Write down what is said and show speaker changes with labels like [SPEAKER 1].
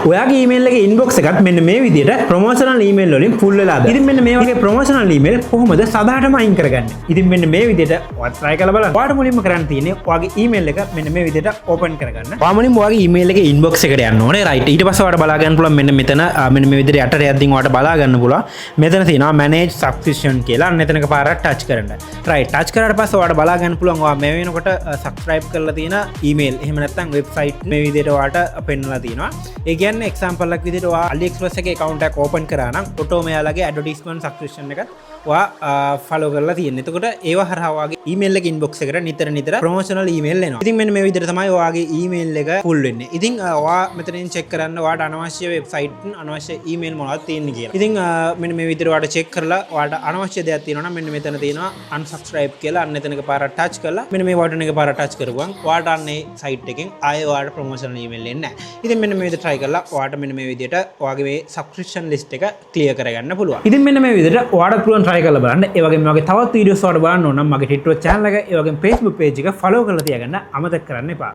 [SPEAKER 1] ඔයාගේ ඊමේල් එකේ ඉන්බොක්ස් එකත් මෙන්න මේ විදිහට ප්‍රොමෝෂනල් ඊමේල් වලින් ෆුල් වෙලාද. ඉතින් මෙන්න මේ වගේ ප්‍රොමෝෂනල් ඊමේල් කොහොමද සදාටම අයින් කරගන්නේ? ඉතින් මෙන්න මේ විදිහට ඔයාත් try කරලා බලන්න. ඔයාට මුලින්ම කරන්න තියෙන්නේ ඔයාගේ ඊමේල් එක මෙන්න මේ විදිහට ඕපන් කරගන්න. ඔයා මුලින්ම ඔයාගේ ඊමේල් එකේ ඉන්බොක්ස් එකට යන්න ඕනේ. right. ඊට පස්සේ ඔයාට බලා ගන්න පුළුවන් මෙන්න මෙතන මෙන්න මේ විදිහට යටට යද්දී ඔයාට බලා ගන්න පුළුවන්. මෙතන තියෙනවා manage subscription කියලා. අන්න එතනක පාරක් touch කරන්න. right. touch කරාට පස්සේ ඔයාට බලා ගන්න පුළුවන් ඔයා මේ වෙනකොට subscribe කරලා තියෙන ඊමේල් එහෙම නැත්නම් වෙබ්සයිට් මේ විදිහට ඔයාට පෙන්නලා තියෙනවා. ඒ කියන්නේ example එකක් විදිහට ඔයා AliExpress එකේ account එකක් open කරා නම් auto මෙයාලගේ advertisement subscription එක ඔයා follow කරලා තියෙනවා. එතකොට ඒව හරහා ඔයාගේ email එක inbox එකට නිතර promotional email එනවා. ඉතින් මෙන්න මේ විදිහට තමයි ඔයාගේ email එක full වෙන්නේ. ඉතින් ඔයා මෙතනින් check කරන්න ඔයාට අනවශ්‍ය website අනවශ්‍ය email මොනවද තියෙන්නේ කියලා. ඉතින් මෙන්න මේ විදිහට ඔයාට check කරලා ඔයාට අනවශ්‍ය දෙයක් තියෙනවා නම් මෙන්න මෙතන තියෙනවා unsubscribe කියලා. අන්න එතනක පාරක් touch කරලා මෙන්න මේ button එක පාරක් touch කරපුවම ඔයාට අන්නේ site එකෙන් ආයෙ ඔයාට promotional email එන්නේ නැහැ. ඉතින් මෙන්න මේ විදිහට try කරලා ඔයාට මෙන්න මේ විදිහට ඔයාගේ මේ subscription list එක clear කරගන්න පුළුවන්. ඉතින් මෙන්න මේ විදිහට ඔයාට පුළුවන් try කරලා බලන්න. ඒ වගේම මගේ තවත් වීඩියෝස් වලට බලන්න ඕන නම් මගේ TikTok channel එක, ඒ වගේම Facebook page එක follow කරලා තියාගන්න අමතක කරන්න එපා.